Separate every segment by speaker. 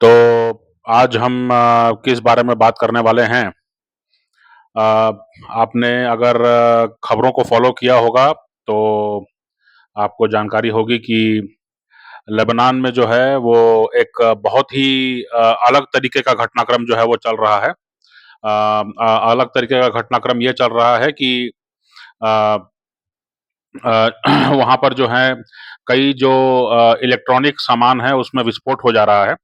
Speaker 1: तो आज हम किस बारे में बात करने वाले हैं? अ, आपने अगर खबरों को फ़ॉलो किया होगा, तो आपको जानकारी होगी कि लेबनान में जो है, वो एक बहुत ही अलग तरीके का घटनाक्रम जो है, वो चल रहा है। अलग तरीके का घटनाक्रम ये चल रहा है कि अ वहाँ पर जो है, कई जो इलेक्ट्रॉनिक सामान है, उसमें विस्फोट हो जा रहा है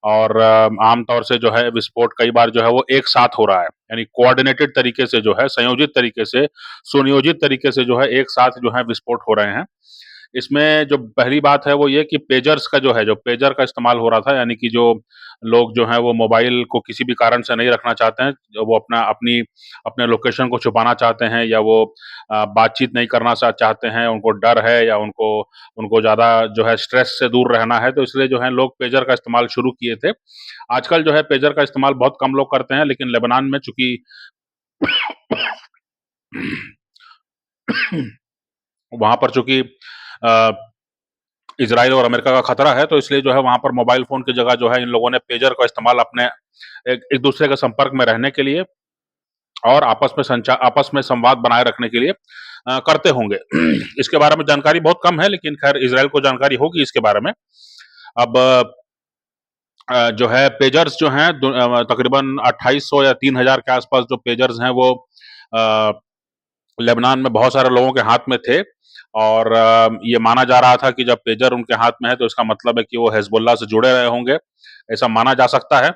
Speaker 1: और आम तौर से जो है विस्फोट कई बार जो है वो एक साथ हो रहा है। यानी कोऑर्डिनेटेड तरीके से जो है, संयोजित तरीके से, सुनियोजित तरीके से जो है एक साथ जो है विस्फोट हो रहे हैं। इसमें जो पहली बात है वो ये कि पेजर्स का जो है, जो पेजर का इस्तेमाल हो रहा था, यानी कि जो लोग जो हैं वो मोबाइल को किसी भी कारण से नहीं रखना चाहते हैं, वो अपने लोकेशन को छुपाना चाहते हैं, या वो बातचीत नहीं करना चाहते हैं, उनको डर है, या उनको उनको ज़्यादा जो है स्ट्रेस से दूर रहना है, तो इसलिए जो है लोग पेजर का इस्तेमाल शुरू किए थे। आजकल जो है पेजर का इस्तेमाल बहुत कम लोग करते हैं, लेकिन लेबनान में चूँकि वहाँ पर चूँकि अ, इज़राइल और अमेरिका का खतरा है, तो इसलिए जो है वहाँ पर मोबाइल फ़ोन की जगह जो है इन लोगों ने पेजर का इस्तेमाल अपने एक-दूसरे के संपर्क में रहने के लिए और आपस में संवाद बनाए रखने के लिए करते होंगे। इसके बारे में जानकारी बहुत कम है, लेकिन ख़ैर इज़राइल को जानकारी होगी इसके बारे में। अब जो है पेजर्स जो हैं तकरीबन 2800 या 3000 के आस-पास जो पेजर्स हैं वो अ, लेबनान में बहुत सारे लोगों के हाथ में थे और ये माना जा रहा था कि जब पेजर उनके हाथ में है तो इसका मतलब है कि वो हिज़्बुल्लाह से जुड़े रहे होंगे, ऐसा माना जा सकता है।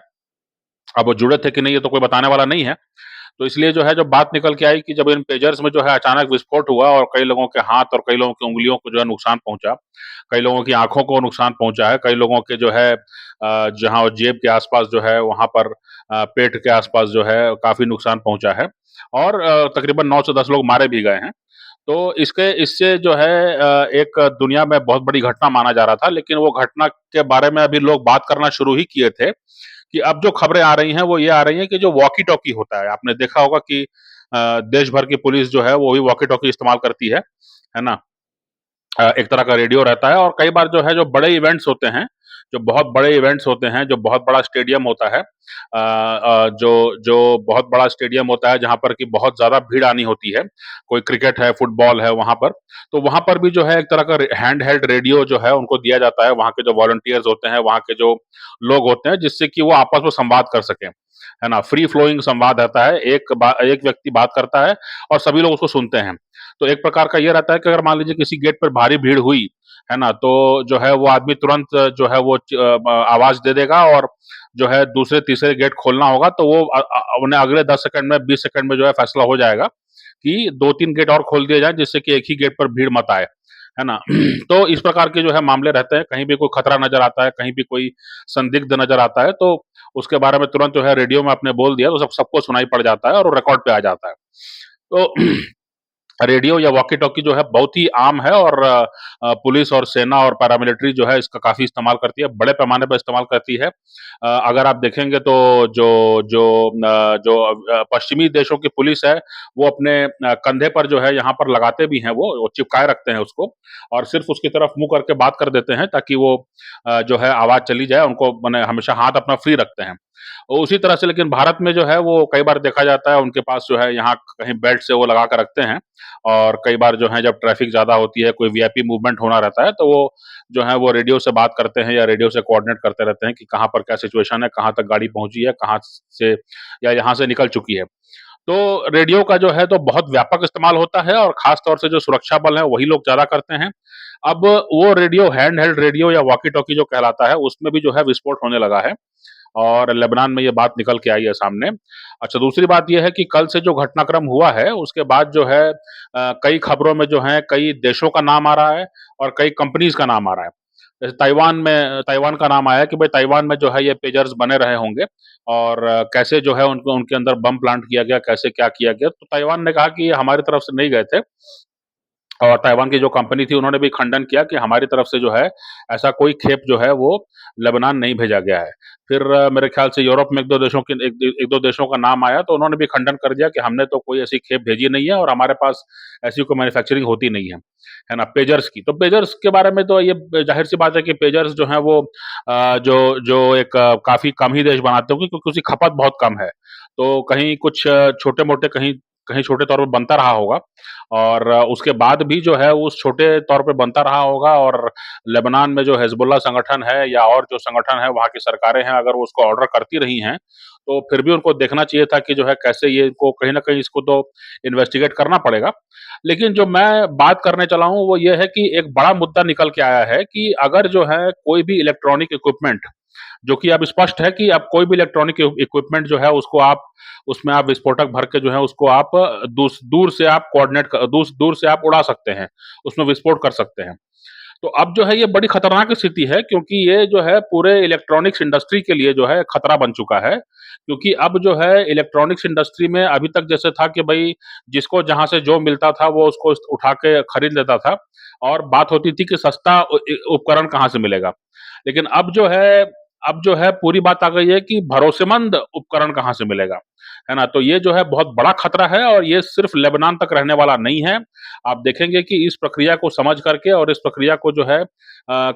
Speaker 1: अब वो जुड़े थे कि नहीं ये तो कोई बताने वाला नहीं है। तो इसलिए जो है जब बात निकल के आई कि जब इन पेजर्स में जो है अचानक विस्फोट हुआ और कई लोगों के हाथ और कई लोगों की उँगलियों को जो है नुकसान पहुँचा, कई लोगों की आँखों को नुकसान पहुँचा है, कई लोगों के जो है जहाँ जेब के आस-पास जो है वहाँ पर पेट के आस-पास जो है काफ़ी नुकसान पहुँचा है और तकरीबन 9 से 10 लोग मारे भी गए हैं। तो इससे जो है एक दुनिया में बहुत बड़ी घटना माना जा रहा था, लेकिन वो घटना के बारे में अभी लोग बात करना शुरू ही किए थे, कि अब जो खबरें आ रही हैं, वो ये आ रही हैं कि जो वॉकी-टॉकी होता है, आपने देखा होगा कि देश भर की पुलिस जो है, वो भी वॉकी-टॉकी इस्तेमाल करती है ना? एक तरह का रेडियो रहता है और कई बार जो है, जो बड़े इवेंट्स होते हैं, जो बहुत बड़े इवेंट्स होते हैं, जो बहुत बड़ा स्टेडियम होता है जो जो बहुत बड़ा स्टेडियम होता है, जहाँ पर कि बहुत ज़्यादा भीड़ आनी होती है, कोई क्रिकेट है, फुटबॉल है वहाँ पर, तो वहाँ पर भी जो है एक तरह का हैंड हेल्ड रेडियो जो है उनको दिया जाता है, वहाँ के जो वॉलंटियर्स होते हैं, वहाँ के जो लोग होते हैं, जिससे कि वो आपस में संवाद कर सकें, है ना? फ्री फ्लोइंग संवाद रहता है, एक व्यक्ति बात करता है और सभी लोग उसको सुनते हैं। तो एक प्रकार का ये रहता है कि अगर मान लीजिए किसी गेट पर भारी भीड़ हुई, है ना? तो जो है वो आदमी तुरंत जो है वो आवाज़ दे देगा और जो है दूसरे तीसरे गेट खोलना होगा तो वो उन्हें अगले 10 सेकंड में 20 सेकंड में जो है फैसला हो जाएगा कि 2-3 गेट और खोल दिए जाएँ जिससे कि एक ही गेट पर भीड़ मत आए, है ना? तो इस प्रकार के जो है मामले रहते हैं, कहीं भी कोई खतरा नज़र आता है, कहीं भी कोई संदिग्ध नज़र आता है, तो उसके बारे में तुरंत जो है रेडियो में आपने बोल दिया तो सबको सुनाई पड़ जाता है और वो रिकॉर्ड पे आ जाता है। तो रेडियो या वॉकी-टॉकी जो है बहुत ही आम है और पुलिस और सेना और पैरामिलिट्री जो है इसका काफ़ी इस्तेमाल करती है, बड़े पैमाने पे इस्तेमाल करती है। अगर आप देखेंगे तो जो जो पश्चिमी देशों की पुलिस है, वो अपने कंधे पर जो है यहाँ पर लगाते भी हैं वो चिपकाए रखते हैं उसको और सिर्फ़ उसकी तरफ मुँह करके बात कर देते हैं ताकि वो जो है आवाज़ चली जाए, उनको माने हमेशा हाथ अपना फ्री रखते हैं। उसी तरह से लेकिन भारत में जो है वो कई बार देखा जाता है उनके पास जो है यहाँ कहीं बेल्ट से वो लगा के रखते हैं और कई बार जो है जब ट्रैफिक ज़्यादा होती है, कोई वीआईपी मूवमेंट होना रहता है, तो वो जो है वो रेडियो से बात करते हैं या रेडियो से कोऑर्डिनेट करते रहते हैं कि कहाँ पर क्या सिचुएशन है, कहाँ तक गाड़ी पहुँची है, कहाँ से या यहाँ से निकल चुकी है। तो रेडियो का जो है तो बहुत व्यापक इस्तेमाल होता है और ख़ास तौर से जो सुरक्षा बल है, वही लोग ज़्यादा करते हैं। अब वो रेडियो हैंड हेल्ड रेडियो या वॉकी-टॉकी जो कहलाता है, उसमें भी जो है विस्फोट होने लगा है। और लेबनान में ये बात निकल के आई है सामने। अच्छा दूसरी बात ये है कि कल से जो घटनाक्रम हुआ है, उसके बाद जो है कई खबरों में जो है कई देशों का नाम आ रहा है और कई कंपनीज़ का नाम आ रहा है। जैसे ताइवान का नाम आया है कि भाई ताइवान में जो है ये पेजर्स बने रहे होंगे और कैसे जो है उनको उनके अंदर बम प्लांट किया गया, कैसे क्या किया गया। तो ताइवान ने कहा कि ये हमारी तरफ से नहीं गए थे। और ताइवान की जो कंपनी थी उन्होंने भी खंडन किया कि हमारी तरफ से जो है ऐसा कोई खेप जो है वो लेबनान नहीं भेजा गया है। फिर मेरे ख्याल से यूरोप में 1-2 देशों के 1-2 देशों का नाम आया तो उन्होंने भी खंडन कर दिया कि हमने तो कोई ऐसी खेप भेजी नहीं है और हमारे पास ऐसी कोई मैन्युफैक्चरिंग होती नहीं है ना? पेजर्स की। तो पेजर्स के बारे में तो ये ज़ाहिर-सी बात है कि पेजर्स जो हैं वो जो जो एक काफ़ी कम ही देश बनाते होंगे क्योंकि उसकी खपत बहुत कम है। तो कहीं कुछ छोटे-मोटे कहीं कहीं छोटे तौर पे बनता रहा होगा और उसके बाद भी जो है उस छोटे तौर पे बनता रहा होगा और लेबनान में जो हिज़्बुल्लाह संगठन है या और जो संगठन है वहाँ की सरकारें हैं अगर वो उसको ऑर्डर करती रही हैं, तो फिर भी उनको देखना चाहिए था कि जो है कैसे ये इनको कहीं न कहीं इसको तो इन्वेस्टिगेट करना पड़ेगा। लेकिन जो मैं बात करने चला हूँ वो ये है कि एक बड़ा मुद्दा निकल के आया है कि अगर जो है कोई भी इलेक्ट्रॉनिक इक्विपमेंट जो कि अब स्पष्ट है कि अब कोई भी इलेक्ट्रॉनिक इक्विपमेंट जो है उसको आप उसमें आप विस्फोटक भर के जो है उसको आप दूर से आप कोऑर्डिनेट दूर से आप उड़ा सकते हैं, उसमें विस्फोट कर सकते हैं। तो अब जो है ये बड़ी खतरनाक स्थिति है क्योंकि ये जो है पूरे इलेक्ट्रॉनिक्स इंडस्ट्री के लिए जो है खतरा बन चुका है। क्योंकि अब जो है इलेक्ट्रॉनिक्स इंडस्ट्री में अभी तक जैसे था कि भई जिसको जहाँ से जो मिलता था वो उसको उठा के खरीद लेता था और बात होती थी कि सस्ता उपकरण कहाँ से मिलेगा। लेकिन अब जो है पूरी बात आ गई है कि भरोसेमंद उपकरण कहाँ से मिलेगा, है ना? तो ये जो है बहुत बड़ा खतरा है और ये सिर्फ़ लेबनान तक रहने वाला नहीं है। आप देखेंगे कि इस प्रक्रिया को समझ करके और इस प्रक्रिया को जो है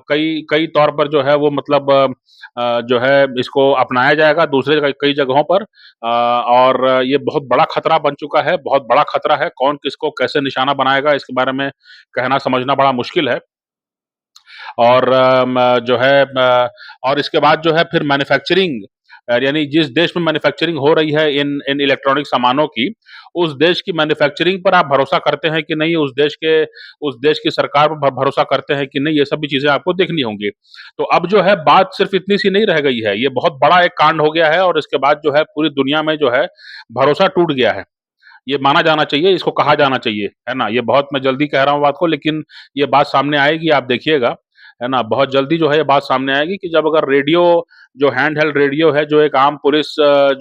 Speaker 1: कई कई तौर पर जो है वो मतलब जो है इसको अपनाया जाएगा दूसरे कई जगहों पर और ये बहुत बड़ा खतरा बन चुका है, बहुत बड़ा खतरा है। कौन किसको कैसे निशाना बनाएगा इसके बारे में कहना समझना बड़ा मुश्किल है। और जो है और इसके बाद जो है फिर मैन्युफैक्चरिंग यानी जिस देश में मैन्युफैक्चरिंग हो रही है इन इलेक्ट्रॉनिक सामानों की, उस देश की मैन्युफैक्चरिंग पर आप भरोसा करते हैं कि नहीं, उस देश की सरकार पर भरोसा करते हैं कि नहीं, ये सब भी चीज़ें आपको देखनी होंगी। तो अब जो है बात सिर्फ़ इतनी सी नहीं रह गई है, ये बहुत बड़ा एक कांड हो गया है और इसके बाद जो है पूरी दुनिया में जो है भरोसा टूट गया है। ये माना जाना चाहिए, इसको कहा जाना चाहिए, है ना? ये बहुत मैं जल्दी कह रहा हूँ बात को लेकिन ये बात सामने आएगी आप देखिएगा, है ना? बहुत जल्दी जो है ये बात सामने आएगी कि जब अगर रेडियो जो हैंड हेल्ड रेडियो है, जो एक आम पुलिस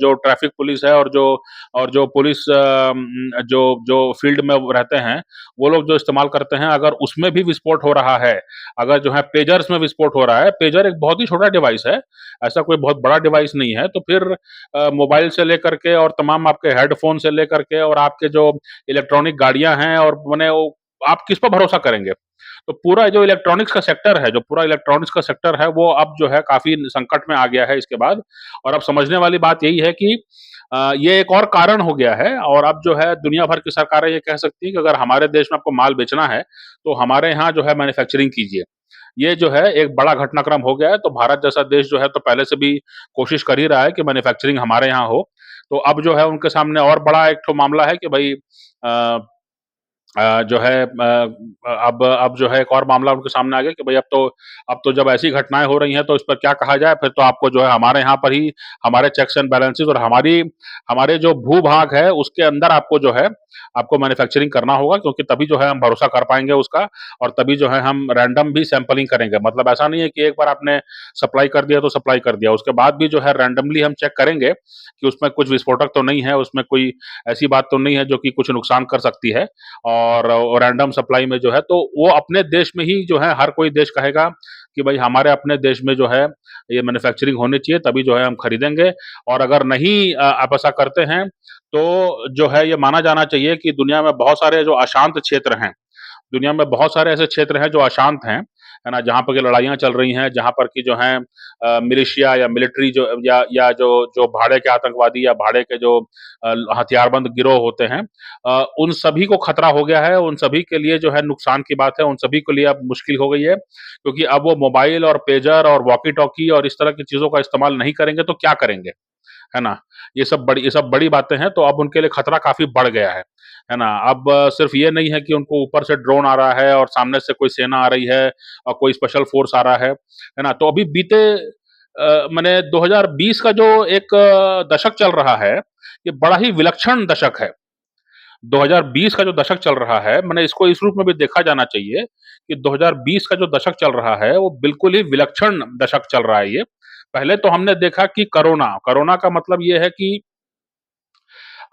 Speaker 1: जो ट्रैफिक पुलिस है और जो पुलिस जो जो फ़ील्ड में वो रहते हैं, वो लोग जो इस्तेमाल करते हैं, अगर उसमें भी विस्फोट हो रहा है, अगर जो है पेजर्स में विस्फोट हो रहा है, पेजर एक बहुत ही छोटा डिवाइस है, ऐसा कोई बहुत बड़ा डिवाइस नहीं है, तो फिर मोबाइल से लेकर के और तमाम आपके हेडफ़ोन से लेकर के और आपके जो इलेक्ट्रॉनिक गाड़ियाँ हैं और मने वो आप किस पे भरोसा करेंगे? तो पूरा जो इलेक्ट्रॉनिक्स का सेक्टर है, जो पूरा इलेक्ट्रॉनिक्स का सेक्टर है, वो अब जो है काफ़ी संकट में आ गया है इसके बाद और अब समझने वाली बात यही है कि ये एक और कारण हो गया है और अब जो है दुनिया भर की सरकारें ये कह सकती हैं कि अगर हमारे देश में आपको माल बेचना है, तो हमारे यहाँ जो है मैन्युफैक्चरिंग कीजिए। ये जो है एक बड़ा घटनाक्रम हो गया है, तो भारत जैसा देश जो है तो पहले से भी कोशिश कर ही रहा है कि मैन्युफैक्चरिंग हमारे यहाँ हो। तो अब जो है उनके सामने और बड़ा एक ठो मामला है कि भई अ जो है अब जो है एक और मामला उनके सामने आ गया कि भई अब तो जब ऐसी घटनाएँ हो रही हैं तो इस पर क्या कहा जाए? फिर तो आपको जो है हमारे यहाँ पर ही हमारे चेक्स एंड बैलेंसेस और हमारे जो भू-भाग है उसके अंदर आपको जो है आपको मैन्युफैक्चरिंग करना होगा क्योंकि तभी जो है हम भरोसा कर पाएँगे उसका और तभी जो है हम रैंडम भी सैंपलिंग करेंगे। मतलब ऐसा नहीं है कि एक बार आपने सप्लाई कर दिया तो सप्लाई कर दिया। उसके बाद भी जो है रैंडमली हम चेक करेंगे कि उसमें कुछ विस्फोटक तो नहीं है, उसमें कोई ऐसी बात तो नहीं है जो कि कुछ नुकसान कर सकती है। और रैंडम सप्लाई में जो है तो वो अपने देश में ही जो है हर कोई देश कहेगा कि भाई हमारे अपने देश में जो है ये मैन्युफैक्चरिंग होनी चाहिए तभी जो है हम खरीदेंगे और अगर नहीं आप ऐसा करते हैं तो जो है ये माना जाना चाहिए कि दुनिया में बहुत सारे जो अशांत क्षेत्र हैं दुनिया में बहुत सारे ऐसे क्षेत्र हैं जो अशांत हैं, है ना? जहाँ पर की लड़ाइयाँ चल रही हैं, जहाँ पर की जो हैं मिलिशिया या मिलिट्री जो या जो भाड़े के आतंकवादी या भाड़े के जो हथियारबंद गिरोह होते हैं उन सभी को खतरा हो गया है, उन सभी के लिए जो है नुकसान की बात है, उन सभी के लिए अब मुश्किल हो गई है, क्योंकि अब वो मोबाइल और पेजर और वॉकी-टॉकी और इस तरह की चीज़ों का इस्तेमाल नहीं करेंगे तो क्या करेंगे? है ना? ये सब बड़ी बातें हैं, तो अब उनके लिए खतरा काफ़ी बढ़ गया है ना? अब सिर्फ़ ये नहीं है कि उनको ऊपर से ड्रोन आ रहा है और सामने से कोई सेना आ रही है और कोई स्पेशल फ़ोर्स आ रहा है ना? तो अभी बीते मने 2020 का जो एक दशक चल रहा है, ये बड़ा ही विलक्षण दशक है। 2020 का जो दशक चल रहा है, मैंने इसको इस रूप में भी देखा जाना चाहिए कि 2020 का जो दशक चल रहा है, वो बिल्कुल ही विलक्षण दशक चल रहा है ये। पहले तो हमने देखा कि कोरोना का मतलब ये है कि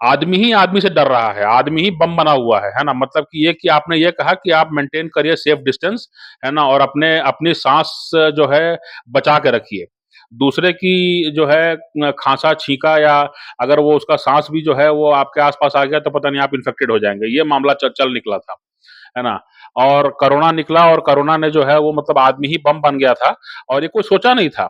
Speaker 1: आदमी ही आदमी से डर रहा है, आदमी ही बम बना हुआ है ना? मतलब कि ये कि आपने ये कहा कि आप मेंटेन करिए सेफ डिस्टेंस, है ना? और अपने अपनी साँस जो है बचा के रखिए। दूसरे की जो है खाँसा-छींका या अगर वो उसका साँस भी जो है वो आपके आस-पास आ गया तो पता नहीं आप इन्फेक्टेड हो जाएँगे, ये मामला च चल निकला था, है ना? और कोरोना निकला और कोरोना ने जो है वो मतलब आदमी ही बम बन गया था और ये कोई सोचा नहीं था।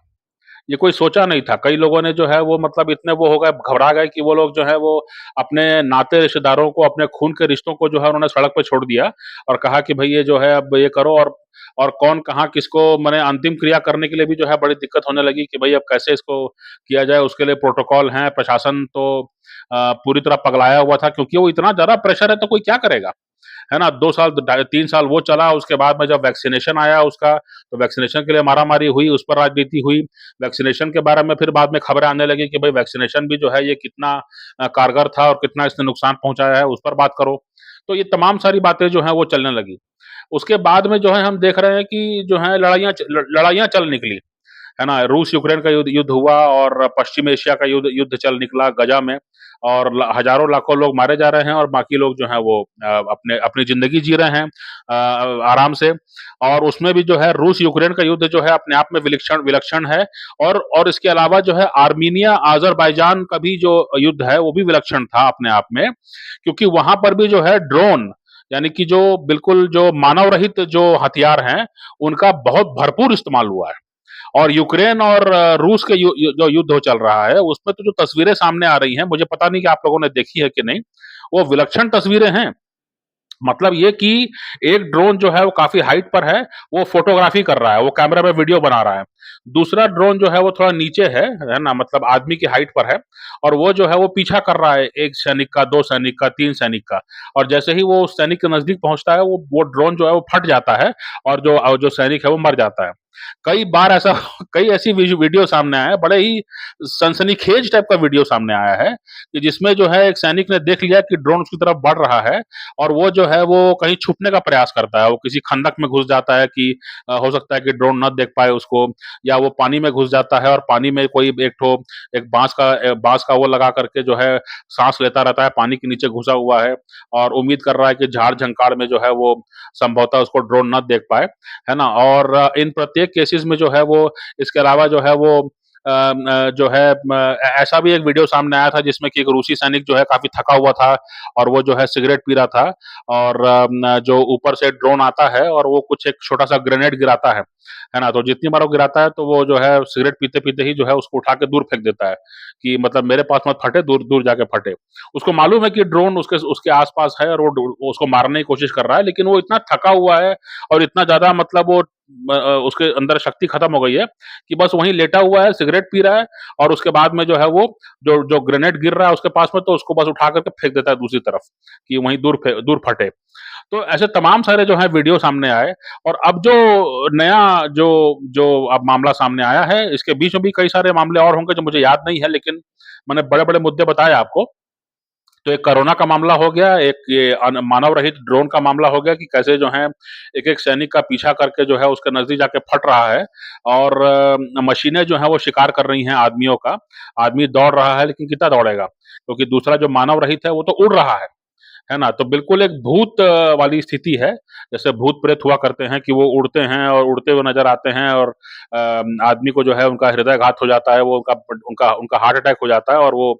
Speaker 1: ये कोई सोचा नहीं था। कई लोगों ने जो है वो मतलब इतने वो हो गए, घबरा गए कि वो लोग जो है वो अपने नाते रिश्तेदारों को, अपने खून के रिश्तों को जो है उन्होंने सड़क पे छोड़ दिया और कहा कि भई ये जो है अब ये करो और कौन कहाँ किसको मने अंतिम क्रिया करने के लिए भी जो है बड़ी दिक्कत होने लगी कि भई अब कैसे इसको किया जाए, उसके लिए प्रोटोकॉल हैं, प्रशासन तो पूरी तरह पगलाया हुआ था क्योंकि वो इतना ज़्यादा प्रेशर है तो कोई क्या करेगा? है ना? 2 साल, ढाई 3 साल वो चला, उसके बाद में जब वैक्सीनेशन आया उसका, तो वैक्सीनेशन के लिए मारा-मारी हुई, उस पर राजनीति हुई। वैक्सीनेशन के बारे में फिर बाद में खबरें आने लगी कि भई वैक्सीनेशन भी जो है ये कितना कारगर था और कितना इसने नुकसान पहुँचाया है, उस पर बात करो। तो ये तमाम सारी बातें जो हैं वो चलने लगी। उसके बाद में जो है हम देख रहे हैं कि जो है लड़ाइयाँ चल निकली। है ना? रूस-यूक्रेन का युद्ध युद्ध हुआ और पश्चिम एशिया का युद्ध युद्ध चल निकला गजा में और ल हज़ारों लाखों लोग मारे जा रहे हैं और बाकी लोग जो हैं वो अपने अपनी ज़िंदगी जी रहे हैं आराम से। और उसमें भी जो है रूस-यूक्रेन का युद्ध जो है अपने आप में विलक्षण विलक्षण है और इसके अलावा जो है आर्मीनिया, अज़रबैजान का भी जो युद्ध है वो भी विलक्षण था अपने आप में, क्योंकि वहाँ पर भी जो है ड्रोन यानी कि जो बिल्कुल जो मानव रहित जो हथियार हैं, उनका बहुत भरपूर इस्तेमाल हुआ है। और यूक्रेन और रूस के जो युद्ध हो चल रहा है, उसमें तो जो तस्वीरें सामने आ रही हैं, मुझे पता नहीं कि आप लोगों ने देखी है कि नहीं, वो विलक्षण तस्वीरें हैं। मतलब ये कि एक ड्रोन जो है वो काफ़ी हाइट पर है, वो फ़ोटोग्राफ़ी कर रहा है, वो कैमरा में वीडियो बना रहा है। दूसरा ड्रोन जो है वो थोड़ा नीचे है ना? मतलब आदमी की हाइट पर है और वो जो है वो पीछा कर रहा है 1 सैनिक का, 2 सैनिक का, 3 सैनिक का और जैसे ही वो उस सैनिक के नज़दीक पहुँचता है, वो ड्रोन जो है वो फट जाता है और जो सैनिक है वो मर जाता है। कई बार ऐसा कई ऐसी वीडियो सामने आए हैं, बड़े ही सनसनीखेज टाइप का वीडियो सामने आया है, कि जिसमें जो है एक सैनिक ने देख लिया कि ड्रोन उसकी तरफ बढ़ रहा है और वो जो है वो कहीं छुपने का प्रयास करता है। वो किसी खंदक में घुस जाता है कि हो सकता है कि ड्रोन ना देख पाए उसको या वो पानी में घुस जाता है और पानी में कोई एक बाँस का वो लगा करके जो है साँस लेता रहता है, पानी के नीचे घुसा हुआ है और उम्मीद कर रहा है कि झाड़-झंकार में जो है वो संभवतः उसको ड्रोन ना देख पाए, है ना? और इन प्रत्येक केसेज़ में जो है वो इसके अलावा जो है वो जो है ऐसा भी एक वीडियो सामने आया था जिसमें कि एक रूसी सैनिक जो है काफ़ी थका हुआ था और वो जो है सिगरेट पी रहा था और जो ऊपर से ड्रोन आता है और वो कुछ एक छोटा-सा ग्रेनेड गिराता है ना? तो जितनी बार वो गिराता है तो वो जो है सिगरेट पीते-पीते ही जो है उसको उठा के दूर फेंक देता है, कि मतलब मेरे पास मत फटे, दूर जाके फटे। उसको मालूम है कि ड्रोन उसके उसके आस-पास है और वो उसको मारने की कोशिश कर रहा है, लेकिन वो इतना थका हुआ है और इतना ज़्यादा मतलब वो उसके अंदर शक्ति खत्म हो गई है कि बस वहीं लेटा हुआ है, सिगरेट पी रहा है और उसके बाद में जो है वो जो जो ग्रेनेड गिर रहा है उसके पास में तो उसको बस उठा करके फेंक देता है दूसरी तरफ, कि वहीं दूर फटे। तो ऐसे तमाम सारे जो हैं वीडियो सामने आए और अब जो नया जो जो अब मामला सामने आया है, इसके बीच में भी कई सारे मामले और होंगे जो मुझे याद नहीं है, लेकिन मैंने बड़े-बड़े मुद्दे बताए आपको। तो एक कोरोना का मामला हो गया, एक ये मानव रहित ड्रोन का मामला हो गया कि कैसे जो है एक-एक सैनिक का पीछा करके जो है उसके नज़दीक जाके फट रहा है और मशीनें जो हैं वो शिकार कर रही हैं आदमियों का। आदमी दौड़ रहा है लेकिन कितना दौड़ेगा? क्योंकि दूसरा जो मानव रहित है वो तो उड़ रहा है ना? तो बिल्कुल एक भूत वाली स्थिति है, जैसे भूत-प्रेत हुआ करते हैं कि वो उड़ते हैं और उड़ते हुए नज़र आते हैं और आदमी को जो है उनका हृदयघात हो जाता है, वो उनका उनका हार्ट अटैक हो जाता है और वो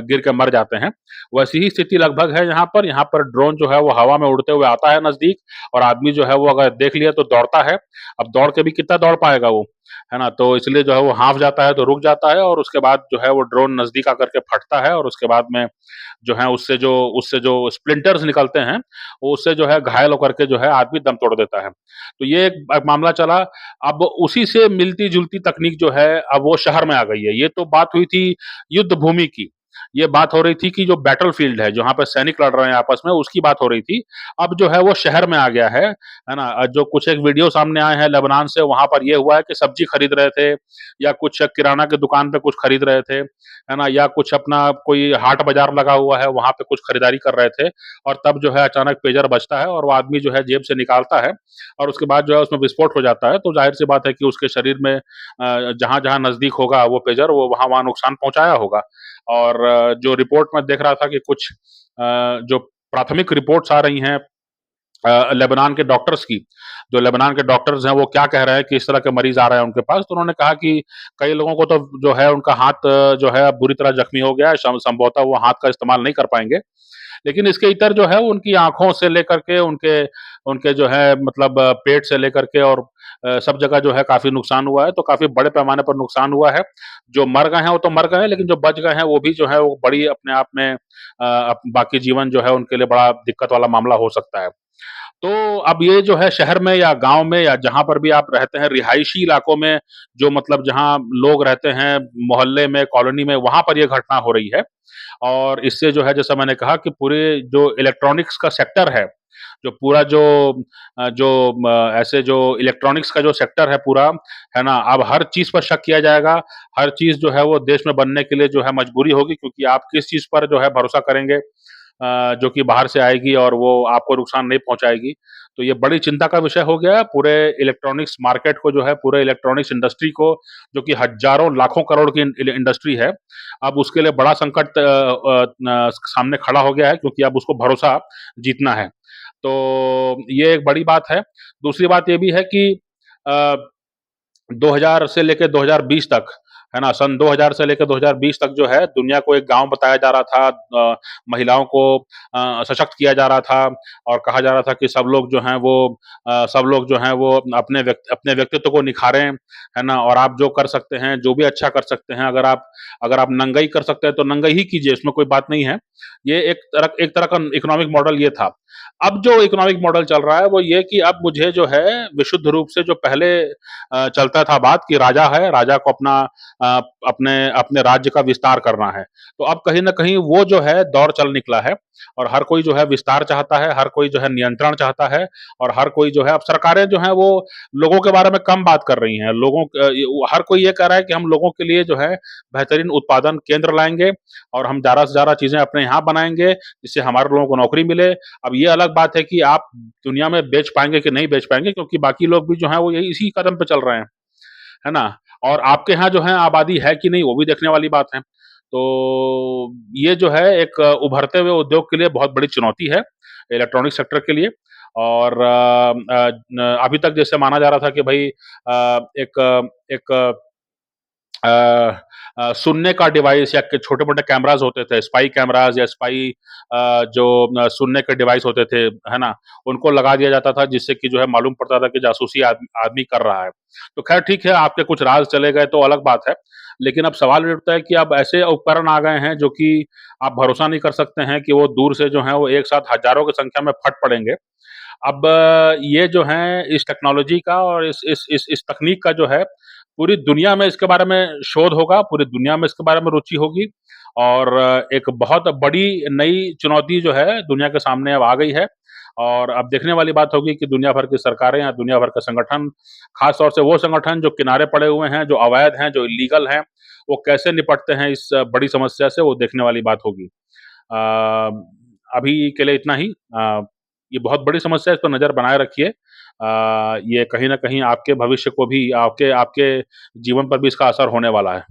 Speaker 1: गिर के मर जाते हैं। वैसी ही स्थिति लगभग है यहाँ पर ड्रोन जो है वो हवा में उड़ते हुए आता है नज़दीक और आदमी जो है वो अगर देख लिया तो दौड़ता है। अब दौड़ के भी कितना दौड़ पाएगा वो, है ना? तो इसलिए जो है वो हाँफ जाता है तो रुक जाता है और उसके बाद जो है वो ड्रोन नज़दीक आकर के फटता है और उसके बाद में जो है उससे जो स्प्लिंटर्स निकलते हैं, वो उससे जो है घायल होकर के जो है आदमी दम तोड़ देता है। तो ये एक मामला चला, अब उसी से मिलती-जुलती तकनीक जो है अब वो शहर में आ गई है। ये तो बात हुई थी युद्ध भूमि की, ये बात हो रही थी कि जो बैटलफ़ील्ड है, जहाँ पे सैनिक लड़ रहे हैं आपस में उसकी बात हो रही थी। अब जो है वो शहर में आ गया है ना? जो कुछ एक वीडियो सामने आए हैं लेबनान से वहाँ पर ये हुआ है कि सब्ज़ी खरीद रहे थे या कुछ किराना की दुकान पे कुछ खरीद रहे थे, है ना? या कुछ अपना कोई हाट बाज़ार लगा हुआ है, वहाँ पे कुछ खरीदारी कर रहे थे और तब जो है अचानक पेजर बजता है और वो आदमी जो है जेब से निकालता है और उसके बाद जो है उसमें विस्फोट हो जाता है। तो ज़ाहिर-सी बात है कि उसके शरीर में जहाँ-जहाँ नज़दीक होगा वो पेजर वो वहाँ-वहाँ नुकसान पहुँचाया होगा। और जो रिपोर्ट मैं देख रहा था कि कुछ जो प्राथमिक रिपोर्ट्स आ रही हैं लेबनान के डॉक्टर्स की, जो लेबनान के डॉक्टर्स हैं वो क्या कह रहे हैं कि इस तरह के मरीज आ रहे हैं उनके पास, तो उन्होंने कहा कि कई लोगों को तो जो है उनका हाथ जो है बुरी तरह जख्मी हो गया है, संभवतः वो हाथ का इस्तेमाल नहीं कर पाएंगे। लेकिन इसके इतर जो है उनकी आंखों से लेकर के उनके उनके जो है मतलब पेट से लेकर के और सब जगह जो है काफी नुकसान हुआ है, तो काफी बड़े पैमाने पर नुकसान हुआ है। जो मर गए हैं वो तो मर गए हैं, लेकिन जो बच गए हैं वो भी जो है वो बड़ी अपने आप में बाकी जीवन जो है उनके लिए बड़ा दिक्कत वाला मामला हो सकता है। तो अब ये जो है शहर में या गाँव में या जहाँ पर भी आप रहते हैं, रिहायशी इलाकों में जो मतलब जहाँ लोग रहते हैं, मोहल्ले में, कॉलोनी में, वहाँ पर ये घटना हो रही है। और इससे जो है जैसा मैंने कहा कि पूरे जो इलेक्ट्रॉनिक्स का सेक्टर है, जो पूरा जो जो ऐसे जो इलेक्ट्रॉनिक्स का जो सेक्टर है पूरा, है ना? अब हर चीज़ पर शक किया जाएगा, हर चीज़ जो है वो देश में बनने के लिए जो है मजबूरी होगी क्योंकि आप किस चीज़ पर जो है भरोसा करेंगे जो कि बाहर से आएगी और वो आपको नुकसान नहीं पहुँचाएगी। तो ये बड़ी चिंता का विषय हो गया है पूरे इलेक्ट्रॉनिक्स मार्केट को जो है, पूरे इलेक्ट्रॉनिक्स इंडस्ट्री को, जो कि हज़ारों लाखों करोड़ की इंडस्ट्री है। अब उसके लिए बड़ा संकट सामने खड़ा हो गया है क्योंकि अब उसको भरोसा जीतना है। तो ये एक बड़ी बात है। दूसरी बात ये भी है कि अ 2000 से लेके 2020 तक, है ना? सन 2000 से लेके 2020 तक जो है दुनिया को एक गाँव बताया जा रहा था। महिलाओं को सशक्त किया जा रहा था और कहा जा रहा था कि सब लोग जो हैं वो सब लोग जो हैं वो अपने व्यक्तित्व को निखारें, है ना? और आप जो कर सकते हैं, जो भी अच्छा कर सकते हैं, अगर आप नंगाई कर सकते हैं तो नंगाई ही कीजिए, इसमें कोई बात नहीं है। ये एक तरह का इकोनॉमिक मॉडल ये था। अब जो इकोनॉमिक मॉडल चल रहा है वो ये कि अब मुझे जो है विशुद्ध रूप से जो पहले चलता था बात कि राजा है, राजा को अपने अपने राज्य का विस्तार करना है। तो अब कहीं न कहीं वो जो है दौर चल निकला है और हर कोई जो है विस्तार चाहता है, हर कोई जो है नियंत्रण चाहता है और हर कोई जो है अब सरकारें जो हैं वो लोगों के बारे में कम बात कर रही हैं। हर कोई ये कह रहा है कि हम लोगों के लिए जो है बेहतरीन उत्पादन केंद्र लाएँगे और हम ज़्यादा से ज़्यादा चीज़ें अपने यहाँ बनाएँगे, जिससे हमारे लोगों को नौकरी मिले। अब ये अलग बात है कि आप दुनिया में बेच पाएँगे कि नहीं बेच पाएँगे क्योंकि बाकी लोग भी जो हैं वो यही इसी कदम पे चल रहे हैं, है ना? और आपके यहाँ जो है आबादी है कि नहीं वो भी देखने वाली बात है। तो ये जो है एक उभरते हुए उद्योग के लिए बहुत बड़ी चुनौती है, इलेक्ट्रॉनिक सेक्टर के लिए और अभी तक जैसे माना जा रहा था कि भई एक एक अ सुनने का डिवाइस या क छोटे-मोटे कैमराज़ होते थे, स्पाई कैमराज़ या स्पाई जो सुनने के डिवाइस होते थे, है ना? उनको लगा दिया जाता था जिससे कि जो है मालूम पड़ता था कि जासूसी आदमी कर रहा है। तो ख़ैर ठीक है, आपके कुछ राज़ चले गए तो अलग बात है। लेकिन अब सवाल ये उठता है कि अब ऐसे उपकरण आ गए हैं जो कि आप भरोसा नहीं कर सकते हैं कि वो दूर से जो हैं वो एक साथ हज़ारों की संख्या में फट पड़ेंगे। अब ये जो है इस टेक्नोलॉजी का और इस तकनीक का जो है पूरी दुनिया में इसके बारे में शोध होगा, पूरी दुनिया में इसके बारे में रुचि होगी और एक बहुत बड़ी नई चुनौती जो है दुनिया के सामने अब आ गई है और अब देखने वाली बात होगी कि दुनिया भर की सरकारें या दुनिया भर के संगठन, खास तौर से वो संगठन जो किनारे पड़े हुए हैं, जो अवैध हैं, जो इल्लीगल हैं, वो कैसे निपटते हैं इस बड़ी समस्या से, वो देखने वाली बात होगी। अभी के लिए इतना ही। ये बहुत बड़ी समस्या है, इस पर नज़र बनाए रखिए। ये कहीं न कहीं आपके भविष्य को भी आपके आपके जीवन पर भी इसका असर होने वाला है।